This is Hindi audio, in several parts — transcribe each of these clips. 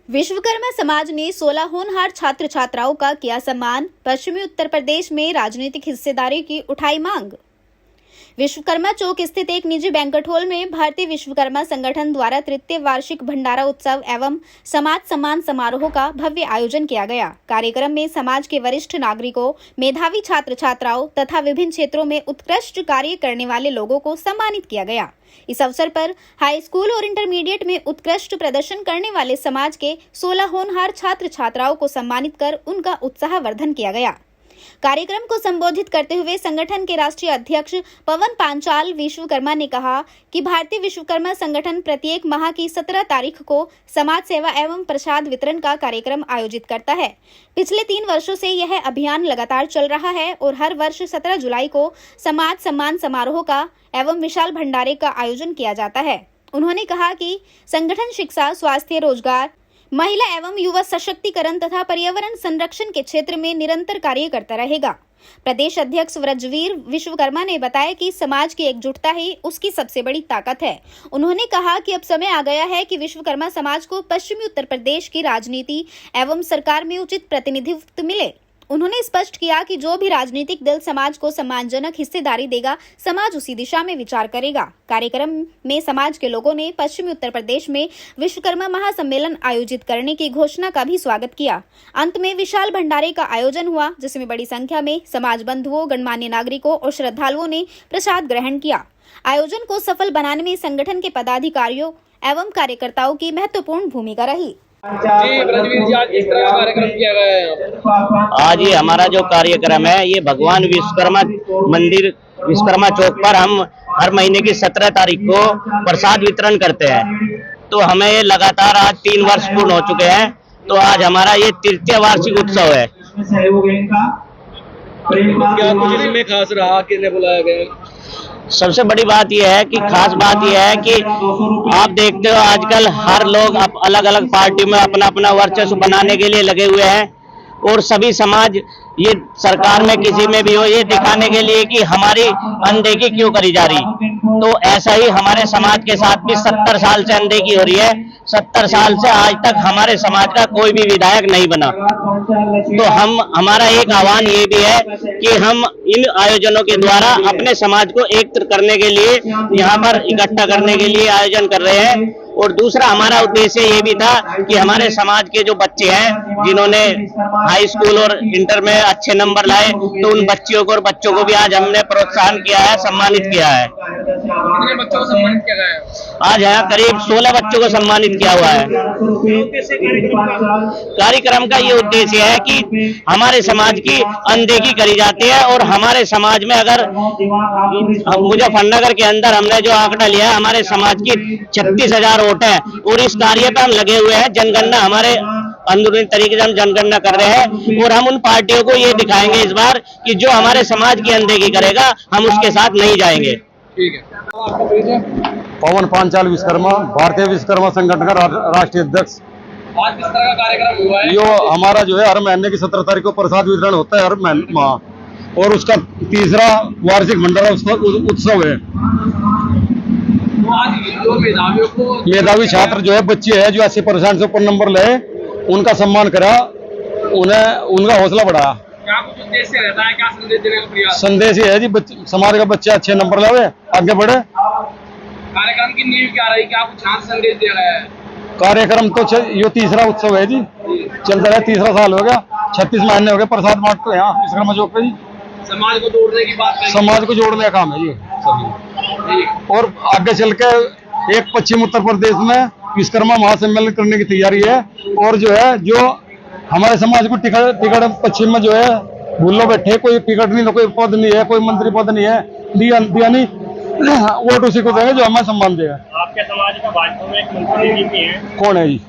विश्वकर्मा समाज ने 16 होनहार छात्र छात्राओं का किया सम्मान। पश्चिमी उत्तर प्रदेश में राजनीतिक हिस्सेदारी की उठाई मांग। विश्वकर्मा चौक स्थित एक निजी बैंक्वेट हॉल में भारतीय विश्वकर्मा संगठन द्वारा तृतीय वार्षिक भंडारा उत्सव एवं समाज सम्मान समारोह का भव्य आयोजन किया गया। कार्यक्रम में समाज के वरिष्ठ नागरिकों, मेधावी छात्र छात्राओं तथा विभिन्न क्षेत्रों में उत्कृष्ट कार्य करने वाले लोगों को सम्मानित किया गया। इस अवसर पर हाई स्कूल और इंटरमीडिएट में उत्कृष्ट प्रदर्शन करने वाले समाज के 16 होनहार छात्र छात्राओं को सम्मानित कर उनका उत्साहवर्धन किया गया। कार्यक्रम को संबोधित करते हुए संगठन के राष्ट्रीय अध्यक्ष पवन पांचाल विश्वकर्मा ने कहा कि भारतीय विश्वकर्मा संगठन प्रत्येक माह की 17 तारीख को समाज सेवा एवं प्रसाद वितरण का कार्यक्रम आयोजित करता है। पिछले 3 वर्षों से यह अभियान लगातार चल रहा है और हर वर्ष 17 जुलाई को समाज सम्मान समारोह का एवं विशाल भंडारे का आयोजन किया जाता है। उन्होंने कहा कि संगठन शिक्षा, स्वास्थ्य, रोजगार, महिला एवं युवा सशक्तिकरण तथा पर्यावरण संरक्षण के क्षेत्र में निरंतर कार्य करता रहेगा। प्रदेश अध्यक्ष व्रजवीर विश्वकर्मा ने बताया कि समाज की एकजुटता ही उसकी सबसे बड़ी ताकत है। उन्होंने कहा कि अब समय आ गया है कि विश्वकर्मा समाज को पश्चिमी उत्तर प्रदेश की राजनीति एवं सरकार में उचित प्रतिनिधित्व मिले। उन्होंने स्पष्ट किया कि जो भी राजनीतिक दल समाज को सम्मानजनक हिस्सेदारी देगा, समाज उसी दिशा में विचार करेगा। कार्यक्रम में समाज के लोगों ने पश्चिमी उत्तर प्रदेश में विश्वकर्मा महासम्मेलन आयोजित करने की घोषणा का भी स्वागत किया। अंत में विशाल भंडारे का आयोजन हुआ, जिसमें बड़ी संख्या में समाज बंधुओं, गणमान्य नागरिकों और श्रद्धालुओं ने प्रसाद ग्रहण किया। आयोजन को सफल बनाने में संगठन के पदाधिकारियों एवं कार्यकर्ताओं की महत्वपूर्ण भूमिका रही। जी ब्रजवीर जी, आज किस तरह का कार्यक्रम किया गया है? आज ये हमारा जो कार्यक्रम है, ये भगवान विश्वकर्मा मंदिर विश्वकर्मा चौक पर हम हर महीने की 17 तारीख को प्रसाद वितरण करते हैं। तो हमें ये लगातार आज 3 वर्ष पूर्ण हो चुके हैं। तो आज हमारा ये तृतीय वार्षिक उत्सव है। क्या कुछ इसमें खास रहा, किन्हें बुलाया गया? सबसे बड़ी बात यह है कि खास बात यह है कि आप देखते हो आजकल हर लोग अलग अलग पार्टी में अपना अपना वर्चस्व बनाने के लिए लगे हुए हैं और सभी समाज ये सरकार में किसी में भी हो, ये दिखाने के लिए कि हमारी अनदेखी क्यों करी जा रही। तो ऐसा ही हमारे समाज के साथ भी 70 साल से अनदेखी हो रही है। 70 साल से आज तक हमारे समाज का कोई भी विधायक नहीं बना। तो हमारा एक आह्वान ये भी है कि हम इन आयोजनों के द्वारा अपने समाज को एक करने के लिए, यहाँ पर इकट्ठा करने के लिए आयोजन कर रहे हैं। और दूसरा हमारा उद्देश्य ये भी था कि हमारे समाज के जो बच्चे हैं जिन्होंने हाई स्कूल और इंटर में अच्छे नंबर लाए, तो उन बच्चियों को और बच्चों को भी आज हमने प्रोत्साहन किया है, सम्मानित किया है। कितने बच्चों को सम्मानित किया गया है? आज यहाँ करीब 16 बच्चों को सम्मानित किया हुआ है। कार्यक्रम का ये उद्देश्य है कि हमारे समाज की अनदेखी करी जाती है और हमारे समाज में अगर मुजफ्फरनगर के अंदर हमने जो आंकड़ा लिया है, हमारे समाज की 36,000 वोट है और इस कार्य पे हम लगे हुए हैं। जनगणना हमारे अंदरूनी तरीके से हम जनगणना कर रहे हैं और हम उन पार्टियों को ये दिखाएंगे इस बार कि जो हमारे समाज की अनदेखी करेगा, हम उसके साथ नहीं जाएंगे। ठीक है। आपका परिचय? पवन पांचाल विश्वकर्मा, भारतीय विश्वकर्मा संगठन का राष्ट्रीय अध्यक्ष। आज किस तरह का कार्यक्रम हुआ है? यो हमारा जो है हर महीने की 17 तारीख को प्रसाद वितरण होता है हर माह, और उसका तीसरा वार्षिक भंडारा उत्सव है। आज जो मेधावियों को, मेधावी छात्र जो है, बच्चे हैं जो 80% से ऊपर नंबर ले, उनका सम्मान करा, उन्हें उनका हौसला बढ़ाया। क्या कुछ उद्देश्य रहता है, क्या संदेश देने का प्रयास? संदेश ये है जी, समाज का बच्चे अच्छे नंबर लावे, आगे बढ़े। कार्यक्रम की नींव क्या रही, क्या कुछ खास संदेश दिया गया है? कार्यक्रम तो ये तीसरा उत्सव है जी, चलता है, तीसरा साल हो गया, 36 महीने हो गए प्रसाद बांटते हैं यहाँ विश्वकर्मा चौक पे जी। समाज को जोड़ने की बात कही। समाज को जोड़ने का काम है जी सभी। और आगे चल के एक पश्चिम उत्तर प्रदेश में विश्वकर्मा महासम्मेलन करने की तैयारी है। और जो है, जो हमारे समाज को टिकट पश्चिम में जो है भूलो बैठे, कोई टिकट नहीं, कोई पद नहीं है, कोई मंत्री पद नहीं है, दिया नहीं, वोट उसी को देंगे जो हमें सम्मान देगा। आपके समाज में भाजपा में एक मंत्री जी भी है, कौन है जी?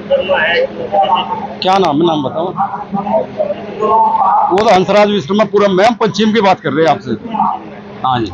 है क्या नाम है, नाम बताओ। वो तो हंसराज विश्वकर्मापुरम में, हम पश्चिम की बात कर रहे हैं आपसे। हाँ जी।